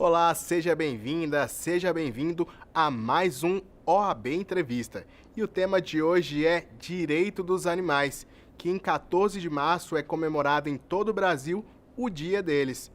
Olá, seja bem-vinda, seja bem-vindo a mais um OAB Entrevista. E o tema de hoje é Direito dos Animais, que em 14 de março é comemorado em todo o Brasil o Dia deles.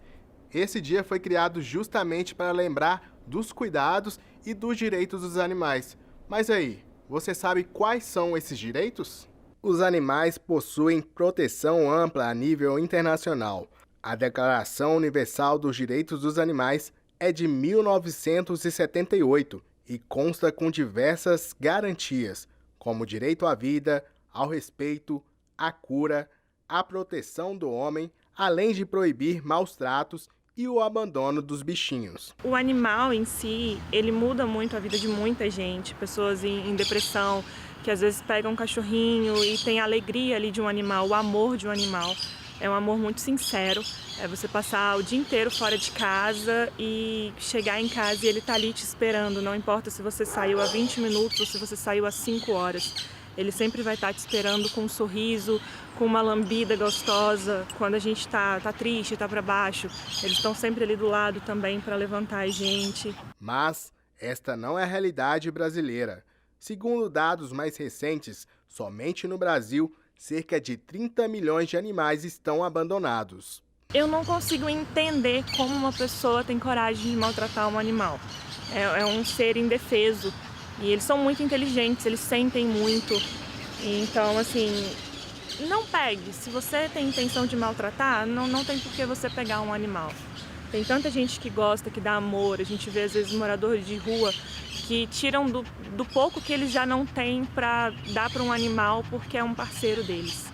Esse dia foi criado justamente para lembrar dos cuidados e dos direitos dos animais. Mas aí, você sabe quais são esses direitos? Os animais possuem proteção ampla a nível internacional. A Declaração Universal dos Direitos dos Animais é de 1978 e consta com diversas garantias, como o direito à vida, ao respeito, à cura, à proteção do homem, além de proibir maus tratos e o abandono dos bichinhos. O animal em si, ele muda muito a vida de muita gente, pessoas em depressão, que às vezes pegam um cachorrinho e tem a alegria ali de um animal, o amor de um animal. É um amor muito sincero, é você passar o dia inteiro fora de casa e chegar em casa e ele tá ali te esperando, não importa se você saiu há 20 minutos ou se você saiu há 5 horas. Ele sempre vai estar te esperando com um sorriso, com uma lambida gostosa, quando a gente tá triste, tá para baixo. Eles estão sempre ali do lado também para levantar a gente. Mas esta não é a realidade brasileira. Segundo dados mais recentes, somente no Brasil, cerca de 30 milhões de animais estão abandonados. Eu não consigo entender como uma pessoa tem coragem de maltratar um animal. É um ser indefeso e eles são muito inteligentes, eles sentem muito. Então, assim, não pegue. Se você tem intenção de maltratar, não tem por que você pegar um animal. Tem tanta gente que gosta, que dá amor. A gente vê, às vezes, moradores de rua que tiram do pouco que eles já não têm para dar para um animal porque é um parceiro deles.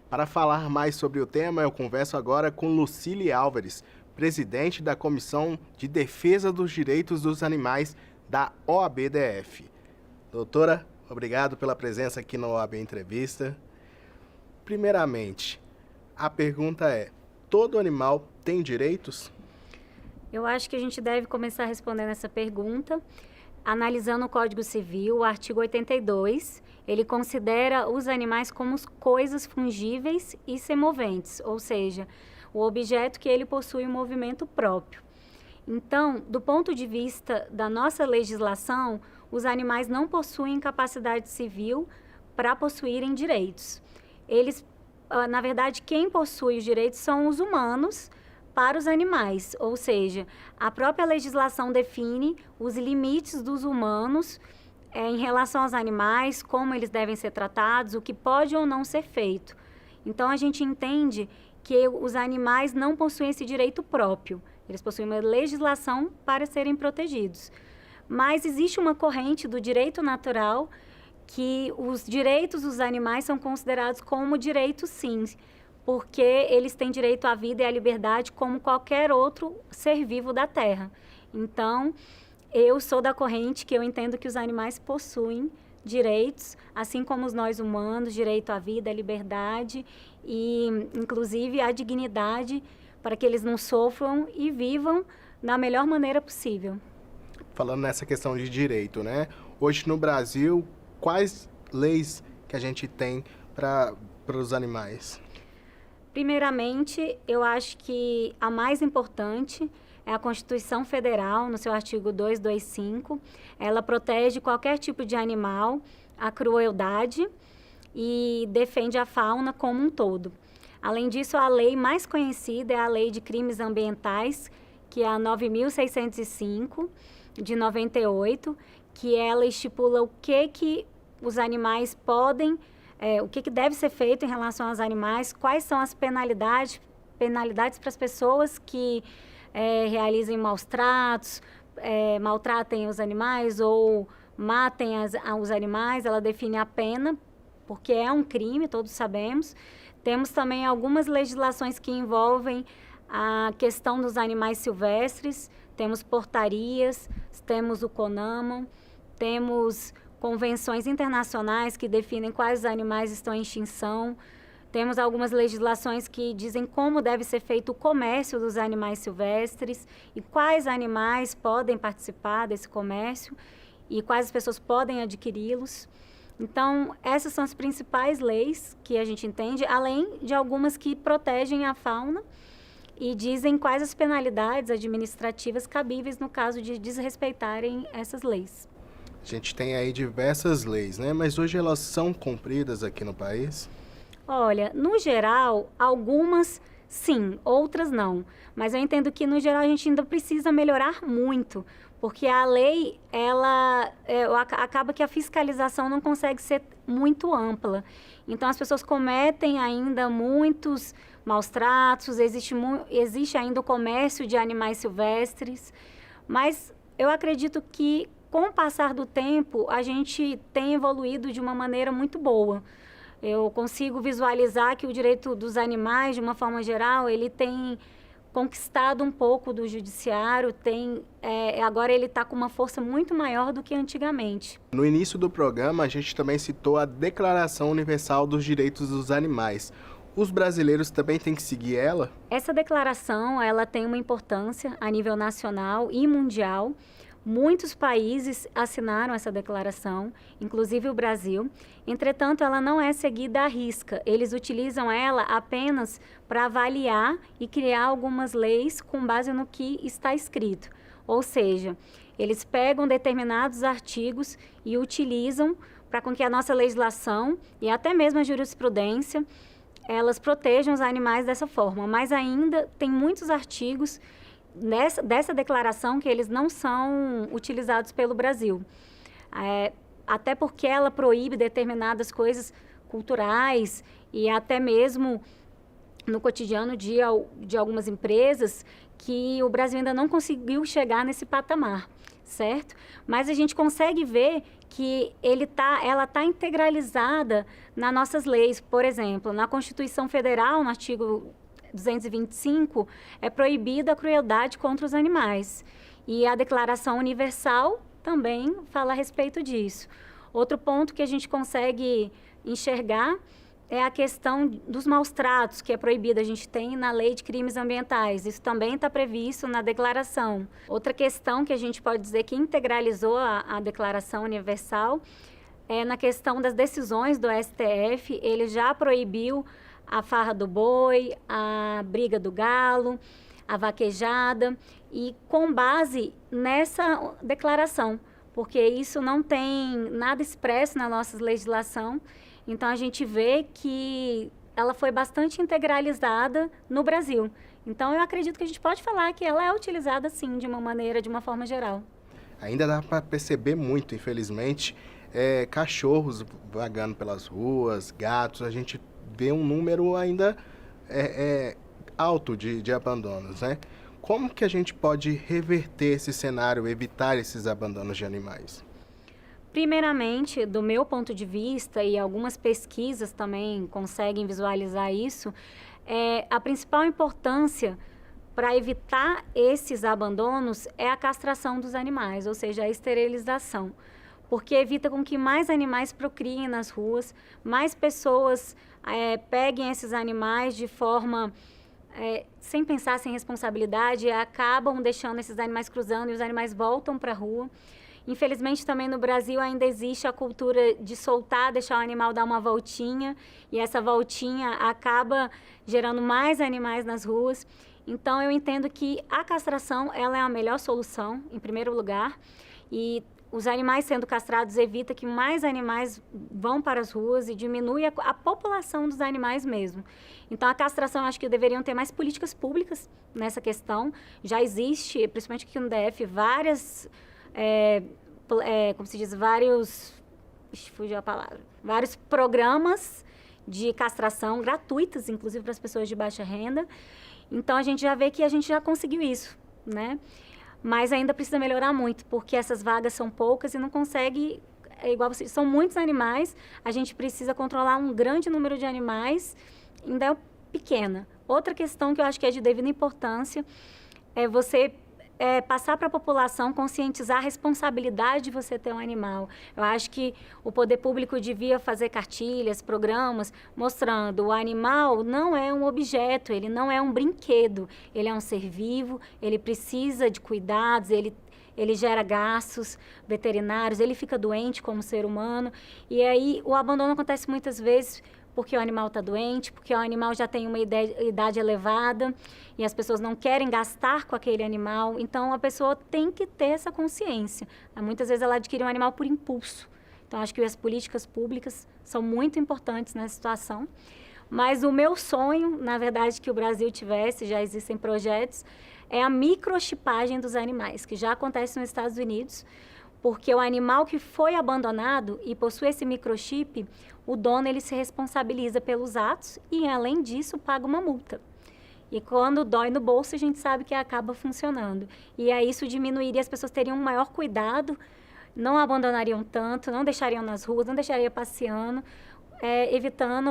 Para falar mais sobre o tema, eu converso agora com Lucília Álvares, presidente da Comissão de Defesa dos Direitos dos Animais da OABDF. Doutora, obrigado pela presença aqui na OAB Entrevista. Primeiramente, a pergunta é: todo animal tem direitos? Eu acho que a gente deve começar respondendo essa pergunta analisando o Código Civil, o artigo 82. Ele considera os animais como coisas fungíveis e semoventes, ou seja, o objeto que ele possui um movimento próprio. Então, do ponto de vista da nossa legislação, os animais não possuem capacidade civil para possuírem direitos. Eles, na verdade, quem possui os direitos são os humanos para os animais, ou seja, a própria legislação define os limites dos humanos em relação aos animais, como eles devem ser tratados, o que pode ou não ser feito. Então, a gente entende que os animais não possuem esse direito próprio, eles possuem uma legislação para serem protegidos. Mas existe uma corrente do direito natural que os direitos dos animais são considerados como direitos, sim, porque eles têm direito à vida e à liberdade como qualquer outro ser vivo da Terra. Então, eu sou da corrente que eu entendo que os animais possuem direitos, assim como nós humanos, direito à vida, à liberdade e, inclusive, à dignidade para que eles não sofram e vivam da melhor maneira possível. Falando nessa questão de direito, né? Hoje no Brasil, quais leis que a gente tem para os animais? Primeiramente, eu acho que a mais importante é a Constituição Federal, no seu artigo 225. Ela protege qualquer tipo de animal, a crueldade e defende a fauna como um todo. Além disso, a lei mais conhecida é a Lei de Crimes Ambientais, que é a 9.605, de 98, que ela estipula o que os animais podem o que deve ser feito em relação aos animais, quais são as penalidades para as pessoas que realizem maus tratos, maltratem os animais ou matem os animais. Ela define a pena, porque é um crime, todos sabemos. Temos também algumas legislações que envolvem a questão dos animais silvestres, temos portarias, temos o CONAMA, temos convenções internacionais que definem quais animais estão em extinção. Temos algumas legislações que dizem como deve ser feito o comércio dos animais silvestres e quais animais podem participar desse comércio e quais pessoas podem adquiri-los. Então, essas são as principais leis que a gente entende, além de algumas que protegem a fauna e dizem quais as penalidades administrativas cabíveis no caso de desrespeitarem essas leis. A gente tem aí diversas leis, né? Mas hoje elas são cumpridas aqui no país? Olha, no geral, algumas sim, outras não. Mas eu entendo que, no geral, a gente ainda precisa melhorar muito, porque a lei, acaba que a fiscalização não consegue ser muito ampla. Então, as pessoas cometem ainda muitos maus tratos, existe ainda o comércio de animais silvestres, mas eu acredito que, com o passar do tempo, a gente tem evoluído de uma maneira muito boa. Eu consigo visualizar que o direito dos animais, de uma forma geral, ele tem conquistado um pouco do judiciário, agora ele está com uma força muito maior do que antigamente. No início do programa, a gente também citou a Declaração Universal dos Direitos dos Animais. Os brasileiros também têm que seguir ela? Essa declaração, ela tem uma importância a nível nacional e mundial. Muitos países assinaram essa declaração, inclusive o Brasil. Entretanto, ela não é seguida à risca. Eles utilizam ela apenas para avaliar e criar algumas leis com base no que está escrito. Ou seja, eles pegam determinados artigos e utilizam para com que a nossa legislação e até mesmo a jurisprudência, elas protejam os animais dessa forma. Mas ainda tem muitos artigos dessa declaração que eles não são utilizados pelo Brasil. Até porque ela proíbe determinadas coisas culturais e até mesmo no cotidiano de algumas empresas que o Brasil ainda não conseguiu chegar nesse patamar, certo? Mas a gente consegue ver que ela está integralizada nas nossas leis. Por exemplo, na Constituição Federal, no artigo 225, é proibida a crueldade contra os animais. E a Declaração Universal também fala a respeito disso. Outro ponto que a gente consegue enxergar é a questão dos maus tratos, que é proibida. A gente tem na Lei de Crimes Ambientais. Isso também está previsto na declaração. Outra questão que a gente pode dizer que integralizou a Declaração Universal é na questão das decisões do STF. Ele já proibiu a farra do boi, a briga do galo, a vaquejada, e com base nessa declaração, porque isso não tem nada expresso na nossa legislação. Então, a gente vê que ela foi bastante integralizada no Brasil. Então, eu acredito que a gente pode falar que ela é utilizada, sim, de uma forma geral. Ainda dá para perceber muito, infelizmente, cachorros vagando pelas ruas, gatos. A gente vê um número ainda alto de abandonos, né? Como que a gente pode reverter esse cenário, evitar esses abandonos de animais? Primeiramente, do meu ponto de vista, e algumas pesquisas também conseguem visualizar isso, a principal importância para evitar esses abandonos é a castração dos animais, ou seja, a esterilização, porque evita com que mais animais procriem nas ruas, mais pessoas peguem esses animais de forma sem pensar, sem responsabilidade, e acabam deixando esses animais cruzando e os animais voltam para a rua. Infelizmente, também no Brasil ainda existe a cultura de soltar, deixar o animal dar uma voltinha, e essa voltinha acaba gerando mais animais nas ruas. Então, eu entendo que a castração ela é a melhor solução, em primeiro lugar, e os animais sendo castrados evita que mais animais vão para as ruas e diminui a população dos animais mesmo. Então, a castração, eu acho que deveriam ter mais políticas públicas nessa questão. Já existe, principalmente aqui no DF, várias... vários programas de castração gratuitos, inclusive para as pessoas de baixa renda. Então, a gente já vê que a gente já conseguiu isso, né? Mas ainda precisa melhorar muito, porque essas vagas são poucas e não consegue, são muitos animais, a gente precisa controlar um grande número de animais, ainda é pequena. Outra questão que eu acho que é de devida importância é você passar para a população, conscientizar a responsabilidade de você ter um animal. Eu acho que o poder público devia fazer cartilhas, programas, mostrando o animal não é um objeto, ele não é um brinquedo, ele é um ser vivo, ele precisa de cuidados, ele ele gera gastos veterinários, ele fica doente como ser humano. E aí o abandono acontece muitas vezes porque o animal está doente, porque o animal já tem uma idade elevada e as pessoas não querem gastar com aquele animal. Então, a pessoa tem que ter essa consciência. Muitas vezes ela adquire um animal por impulso. Então, acho que as políticas públicas são muito importantes nessa situação. Mas o meu sonho, na verdade, que o Brasil tivesse, já existem projetos, é a microchipagem dos animais, que já acontece nos Estados Unidos, porque o animal que foi abandonado e possui esse microchip, o dono ele se responsabiliza pelos atos e, além disso, paga uma multa. E quando dói no bolso, a gente sabe que acaba funcionando. E aí isso diminuiria, as pessoas teriam um maior cuidado, não abandonariam tanto, não deixariam nas ruas, não deixariam passeando,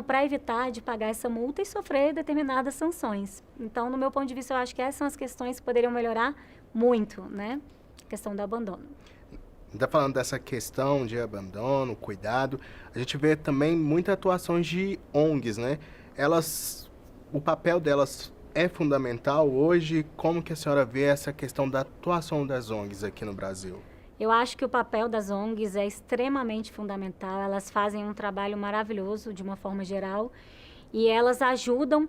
para evitar de pagar essa multa e sofrer determinadas sanções. Então, no meu ponto de vista, eu acho que essas são as questões que poderiam melhorar muito, né? A questão do abandono. Está falando dessa questão de abandono, cuidado. A gente vê também muitas atuações de ONGs, né? O papel delas é fundamental hoje. Como que a senhora vê essa questão da atuação das ONGs aqui no Brasil? Eu acho que o papel das ONGs é extremamente fundamental. Elas fazem um trabalho maravilhoso, de uma forma geral, e elas ajudam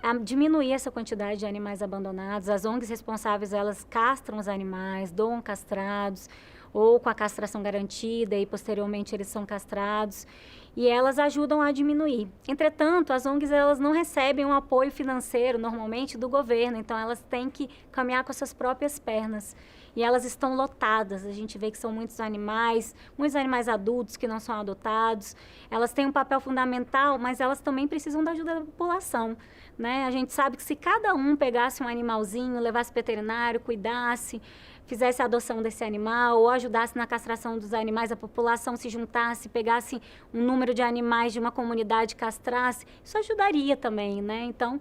a diminuir essa quantidade de animais abandonados. As ONGs responsáveis, elas castram os animais, doam castrados, ou com a castração garantida e posteriormente eles são castrados, e elas ajudam a diminuir. Entretanto, as ONGs elas não recebem um apoio financeiro normalmente do governo, então elas têm que caminhar com as suas próprias pernas. E elas estão lotadas, a gente vê que são muitos animais adultos que não são adotados. Elas têm um papel fundamental, mas elas também precisam da ajuda da população, né? A gente sabe que se cada um pegasse um animalzinho, levasse veterinário, cuidasse, fizesse a adoção desse animal ou ajudasse na castração dos animais, a população se juntasse, pegasse um número de animais de uma comunidade e castrasse, isso ajudaria também, né? Então,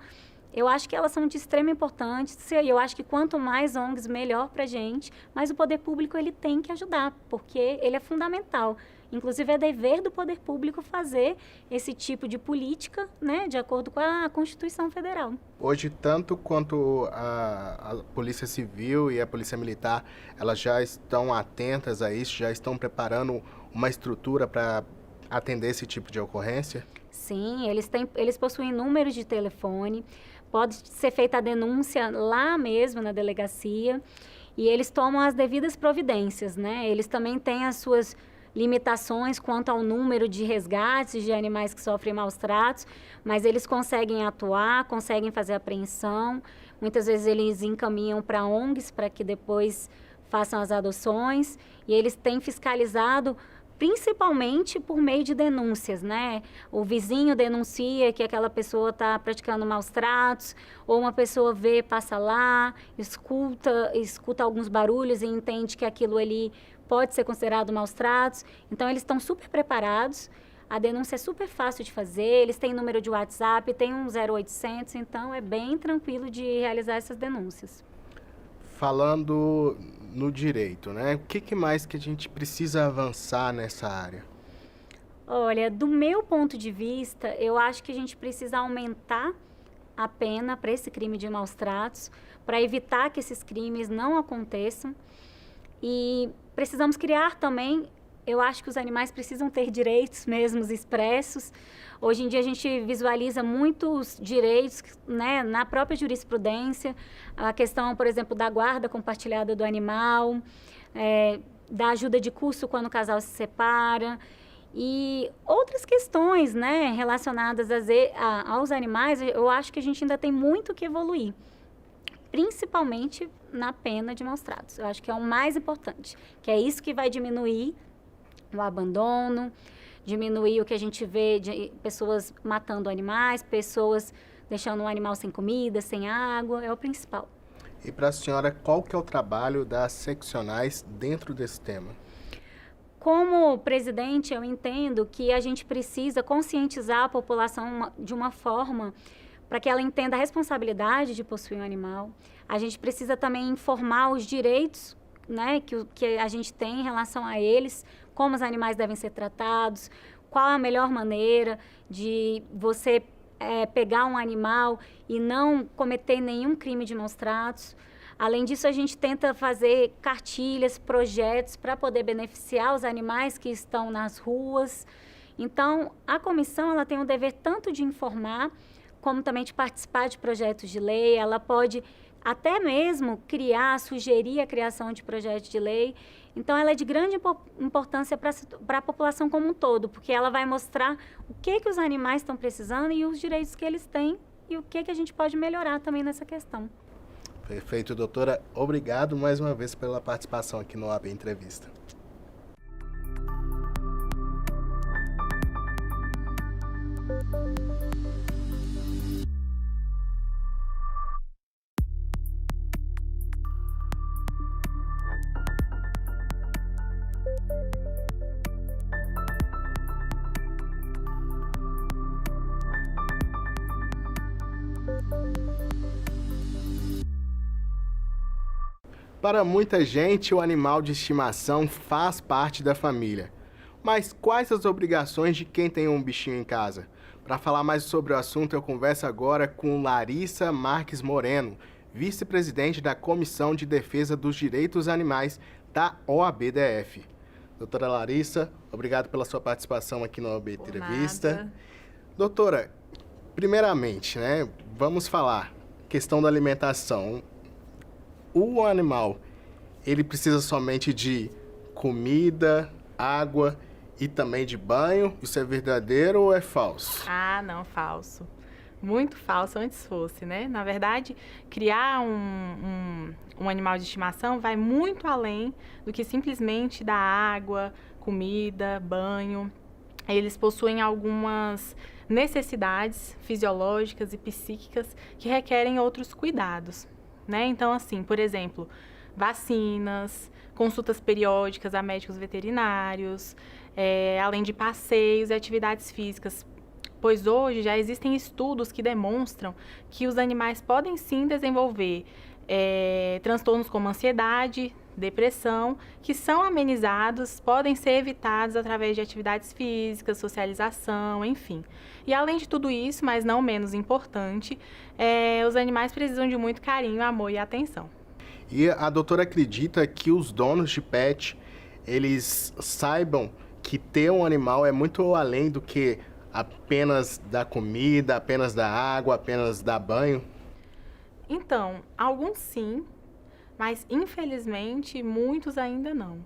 eu acho que elas são de extrema importância e eu acho que quanto mais ONGs, melhor para a gente, mas o poder público ele tem que ajudar, porque ele é fundamental. Inclusive, é dever do poder público fazer esse tipo de política, né, de acordo com a Constituição Federal. Hoje, tanto quanto a Polícia Civil e a Polícia Militar, elas já estão atentas a isso, já estão preparando uma estrutura para atender esse tipo de ocorrência? Sim, eles possuem números de telefone, pode ser feita a denúncia lá mesmo na delegacia e eles tomam as devidas providências, né? Eles também têm as suas limitações quanto ao número de resgates de animais que sofrem maus tratos, mas eles conseguem atuar, conseguem fazer apreensão. Muitas vezes eles encaminham para ONGs para que depois façam as adoções e eles têm fiscalizado principalmente por meio de denúncias, né? O vizinho denuncia que aquela pessoa está praticando maus tratos, ou uma pessoa vê, passa lá, escuta alguns barulhos e entende que aquilo ali pode ser considerado maus tratos. Então, eles estão super preparados, a denúncia é super fácil de fazer, eles têm número de WhatsApp, tem um 0800, então é bem tranquilo de realizar essas denúncias. Falando no direito, né? O que mais que a gente precisa avançar nessa área? Olha, do meu ponto de vista, eu acho que a gente precisa aumentar a pena para esse crime de maus tratos, para evitar que esses crimes não aconteçam. E precisamos criar também, eu acho que os animais precisam ter direitos mesmo expressos. Hoje em dia a gente visualiza muitos direitos, né, na própria jurisprudência, a questão, por exemplo, da guarda compartilhada do animal, da ajuda de custo quando o casal se separa e outras questões, né, relacionadas aos animais. Eu acho que a gente ainda tem muito que evoluir, principalmente na pena de maus tratos. Eu acho que é o mais importante, que é isso que vai diminuir o abandono, diminuir o que a gente vê de pessoas matando animais, pessoas deixando um animal sem comida, sem água, é o principal. E para a senhora, qual que é o trabalho das seccionais dentro desse tema? Como presidente, eu entendo que a gente precisa conscientizar a população de uma forma para que ela entenda a responsabilidade de possuir um animal. A gente precisa também informar os direitos, né, que a gente tem em relação a eles, como os animais devem ser tratados, qual a melhor maneira de você pegar um animal e não cometer nenhum crime de maus tratos. Além disso, a gente tenta fazer cartilhas, projetos para poder beneficiar os animais que estão nas ruas. Então, a comissão ela tem o dever tanto de informar, como também de participar de projetos de lei. Ela pode até mesmo criar, sugerir a criação de projetos de lei. Então, ela é de grande importância para a população como um todo, porque ela vai mostrar o que os animais estão precisando e os direitos que eles têm e o que a gente pode melhorar também nessa questão. Perfeito, doutora. Obrigado mais uma vez pela participação aqui no OAB Entrevista. Para muita gente, o animal de estimação faz parte da família. Mas quais as obrigações de quem tem um bichinho em casa? Para falar mais sobre o assunto, eu converso agora com Larissa Marques Moreno, vice-presidente da Comissão de Defesa dos Direitos Animais da OAB-DF. Doutora Larissa, obrigado pela sua participação aqui no OAB Entrevista. Nada. Doutora, primeiramente, vamos falar questão da alimentação. O animal, ele precisa somente de comida, água e também de banho? Isso é verdadeiro ou é falso? Ah, não, falso. Muito falso antes fosse, né? Na verdade, criar um animal de estimação vai muito além do que simplesmente dar água, comida, banho. Eles possuem algumas necessidades fisiológicas e psíquicas que requerem outros cuidados, né? Então, assim, por exemplo, vacinas, consultas periódicas a médicos veterinários, além de passeios e atividades físicas, pois hoje já existem estudos que demonstram que os animais podem sim desenvolver transtornos como ansiedade, depressão, que são amenizados, podem ser evitados através de atividades físicas, socialização, enfim. E além de tudo isso, mas não menos importante, os animais precisam de muito carinho, amor e atenção. E a doutora acredita que os donos de pet, eles saibam que ter um animal é muito além do que apenas dar comida, apenas dar água, apenas dar banho? Então, alguns sim, mas infelizmente muitos ainda não.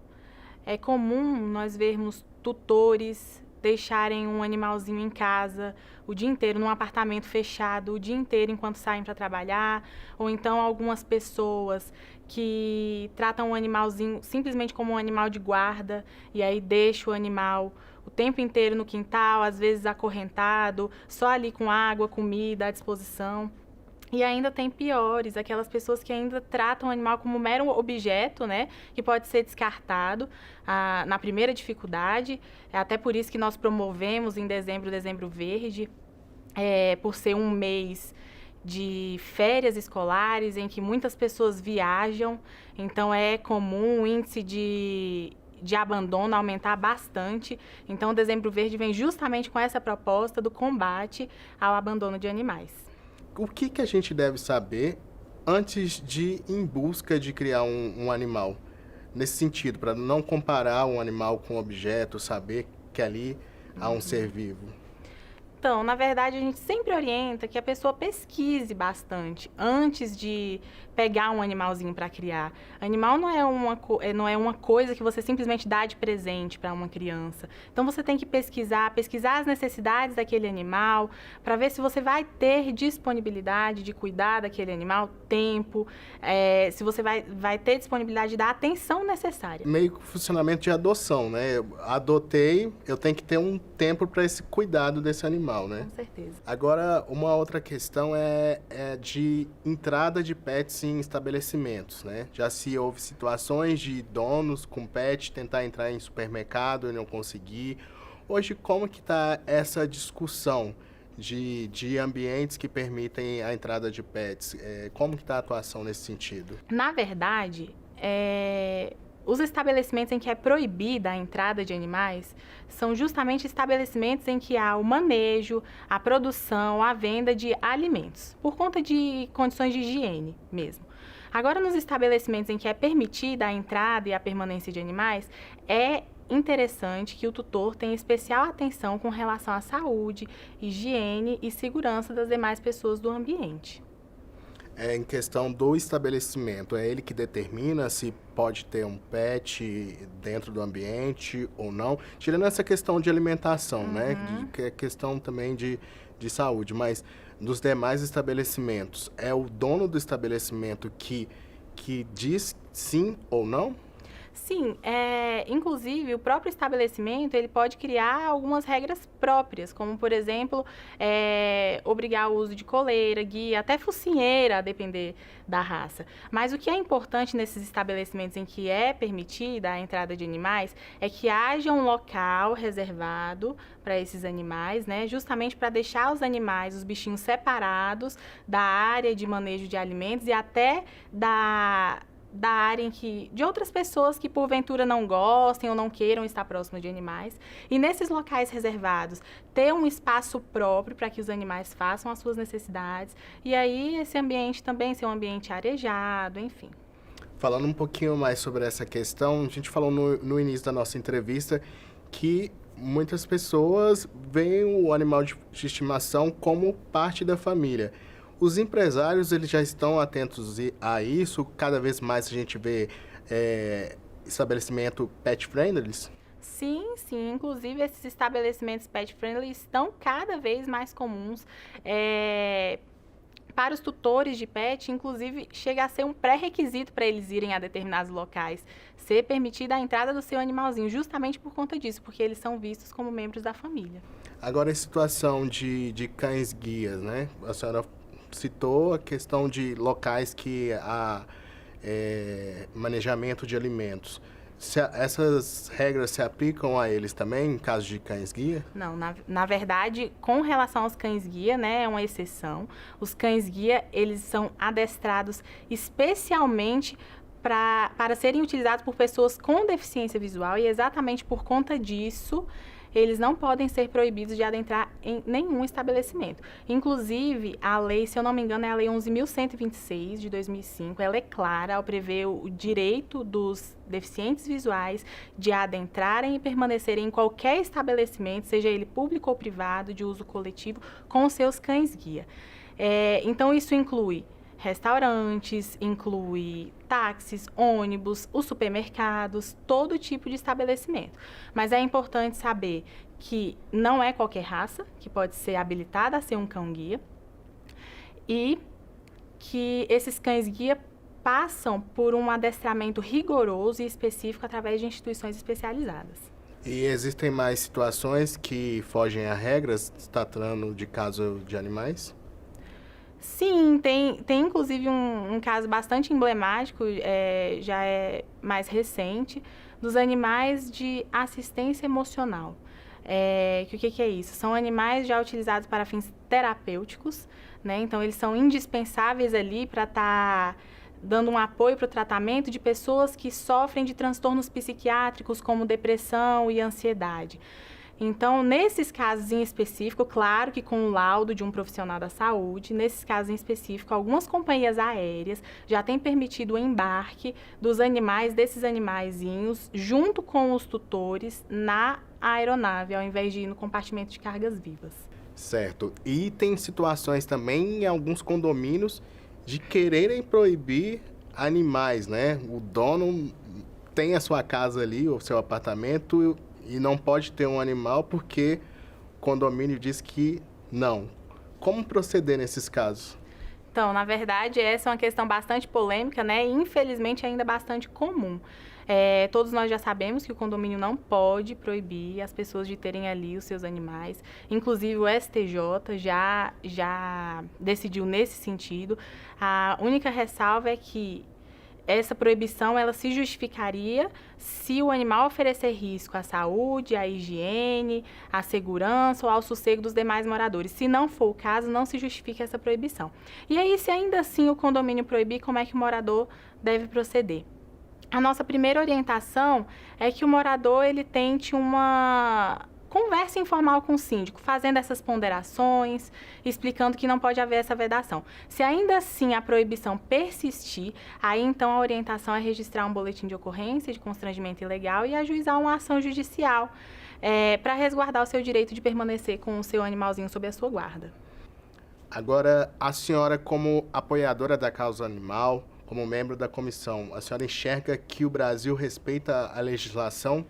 É comum nós vermos tutores deixarem um animalzinho em casa o dia inteiro, num apartamento fechado, o dia inteiro enquanto saem para trabalhar, ou então algumas pessoas que tratam o animalzinho simplesmente como um animal de guarda e aí deixa o animal o tempo inteiro no quintal, às vezes acorrentado, só ali com água, comida à disposição. E ainda tem piores, aquelas pessoas que ainda tratam o animal como um mero objeto, né? Que pode ser descartado na primeira dificuldade. É até por isso que nós promovemos em dezembro, Dezembro Verde, por ser um mês de férias escolares, em que muitas pessoas viajam. Então, é comum o índice de abandono aumentar bastante. Então, o Dezembro Verde vem justamente com essa proposta do combate ao abandono de animais. O que a gente deve saber antes de ir em busca de criar um animal? Nesse sentido, para não comparar um animal com um objeto, saber que ali há um ser vivo. Então, na verdade, a gente sempre orienta que a pessoa pesquise bastante antes de pegar um animalzinho para criar. Animal não é uma coisa que você simplesmente dá de presente para uma criança. Então, você tem que pesquisar as necessidades daquele animal, para ver se você vai ter disponibilidade de cuidar daquele animal, tempo, se você vai ter disponibilidade de dar a atenção necessária. Meio que o funcionamento de adoção, né? Eu adotei, eu tenho que ter um tempo para esse cuidado desse animal, né? Com certeza. Agora, uma outra questão é de entrada de pets em estabelecimentos, né? Já se houve situações de donos com pet tentar entrar em supermercado e não conseguir. Hoje, como que está essa discussão de ambientes que permitem a entrada de pets? Como que está a atuação nesse sentido? Na verdade, os estabelecimentos em que é proibida a entrada de animais são justamente estabelecimentos em que há o manejo, a produção, a venda de alimentos, por conta de condições de higiene mesmo. Agora, nos estabelecimentos em que é permitida a entrada e a permanência de animais, é interessante que o tutor tenha especial atenção com relação à saúde, higiene e segurança das demais pessoas do ambiente. Em questão do estabelecimento, é ele que determina se pode ter um pet dentro do ambiente ou não, tirando essa questão de alimentação, né? Que é questão também de saúde, mas dos demais estabelecimentos, é o dono do estabelecimento que diz sim ou não? Sim, inclusive o próprio estabelecimento ele pode criar algumas regras próprias, como por exemplo, obrigar o uso de coleira, guia, até focinheira, a depender da raça. Mas o que é importante nesses estabelecimentos em que é permitida a entrada de animais é que haja um local reservado para esses animais, né? Justamente para deixar os animais, os bichinhos separados da área de manejo de alimentos e até da área de outras pessoas que porventura não gostem ou não queiram estar próximo de animais. E nesses locais reservados, ter um espaço próprio para que os animais façam as suas necessidades. E aí esse ambiente também ser um ambiente arejado, enfim. Falando um pouquinho mais sobre essa questão, a gente falou no início da nossa entrevista que muitas pessoas veem o animal de estimação como parte da família. Os empresários, eles já estão atentos a isso? Cada vez mais a gente vê estabelecimento pet-friendly? Sim. Inclusive, esses estabelecimentos pet-friendly estão cada vez mais comuns. Para os tutores de pet, inclusive, chega a ser um pré-requisito para eles irem a determinados locais. Ser permitida a entrada do seu animalzinho, justamente por conta disso, porque eles são vistos como membros da família. Agora, a situação de cães-guias, né? A senhora citou a questão de locais que há manejamento de alimentos. Essas regras se aplicam a eles também, em caso de cães-guia? Não, na verdade, com relação aos cães-guia, né, é uma exceção. Os cães-guia, eles são adestrados especialmente para serem utilizados por pessoas com deficiência visual e exatamente por conta disso, eles não podem ser proibidos de adentrar em nenhum estabelecimento. Inclusive, a lei, se eu não me engano, é a Lei 11.126, de 2005. Ela é clara ao prever o direito dos deficientes visuais de adentrarem e permanecerem em qualquer estabelecimento, seja ele público ou privado, de uso coletivo, com seus cães-guia. Então, isso inclui restaurantes, inclui táxis, ônibus, os supermercados, todo tipo de estabelecimento. Mas é importante saber que não é qualquer raça que pode ser habilitada a ser um cão-guia e que esses cães-guia passam por um adestramento rigoroso e específico através de instituições especializadas. E existem mais situações que fogem a regras, se tratando de caso de animais? Sim, tem inclusive um caso bastante emblemático, já é mais recente, dos animais de assistência emocional. O que é isso? São animais já utilizados para fins terapêuticos, né? Então, eles são indispensáveis ali para estar dando um apoio para o tratamento de pessoas que sofrem de transtornos psiquiátricos como depressão e ansiedade. Então, nesses casos em específico, claro que com o laudo de um profissional da saúde, nesses casos em específico, algumas companhias aéreas já têm permitido o embarque dos animais, desses animaizinhos, junto com os tutores, na aeronave, ao invés de ir no compartimento de cargas vivas. Certo. E tem situações também em alguns condomínios de quererem proibir animais, né? O dono tem a sua casa ali, o seu apartamento, e não pode ter um animal porque o condomínio diz que não. Como proceder nesses casos? Então, na verdade, essa é uma questão bastante polêmica, né? E infelizmente ainda bastante comum. Todos nós já sabemos que o condomínio não pode proibir as pessoas de terem ali os seus animais. Inclusive o STJ já decidiu nesse sentido. A única ressalva é que essa proibição, ela se justificaria se o animal oferecer risco à saúde, à higiene, à segurança ou ao sossego dos demais moradores. Se não for o caso, não se justifica essa proibição. E aí, se ainda assim o condomínio proibir, como é que o morador deve proceder? A nossa primeira orientação é que o morador ele tente conversa informal com o síndico, fazendo essas ponderações, explicando que não pode haver essa vedação. Se ainda assim a proibição persistir, aí então a orientação é registrar um boletim de ocorrência de constrangimento ilegal e ajuizar uma ação judicial para resguardar o seu direito de permanecer com o seu animalzinho sob a sua guarda. Agora, a senhora, como apoiadora da causa animal, como membro da comissão, a senhora enxerga que o Brasil respeita a legislação?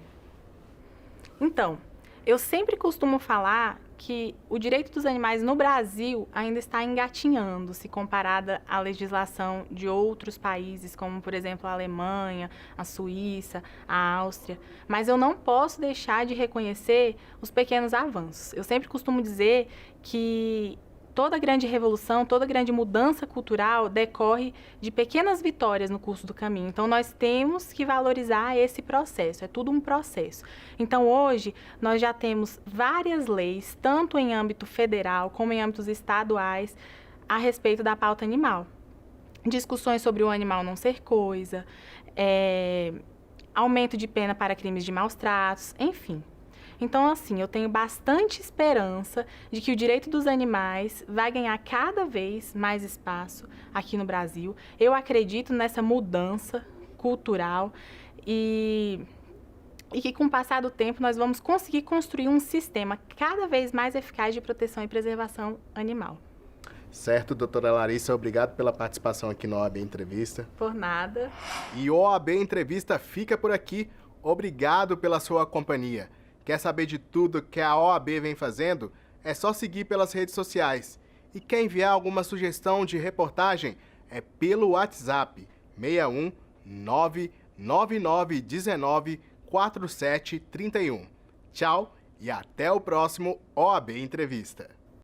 Então, eu sempre costumo falar que o direito dos animais no Brasil ainda está engatinhando, se comparada à legislação de outros países, como, por exemplo, a Alemanha, a Suíça, a Áustria. Mas eu não posso deixar de reconhecer os pequenos avanços. Eu sempre costumo dizer que toda grande revolução, toda grande mudança cultural decorre de pequenas vitórias no curso do caminho. Então, nós temos que valorizar esse processo, é tudo um processo. Então, hoje, nós já temos várias leis, tanto em âmbito federal como em âmbitos estaduais, a respeito da pauta animal. Discussões sobre o animal não ser coisa, aumento de pena para crimes de maus tratos, enfim. Então, assim, eu tenho bastante esperança de que o direito dos animais vai ganhar cada vez mais espaço aqui no Brasil. Eu acredito nessa mudança cultural e que, com o passar do tempo, nós vamos conseguir construir um sistema cada vez mais eficaz de proteção e preservação animal. Certo, doutora Larissa, obrigado pela participação aqui no OAB Entrevista. Por nada. E o OAB Entrevista fica por aqui. Obrigado pela sua companhia. Quer saber de tudo que a OAB vem fazendo? É só seguir pelas redes sociais. E quer enviar alguma sugestão de reportagem? É pelo WhatsApp 61 99919 4731. Tchau e até o próximo OAB Entrevista.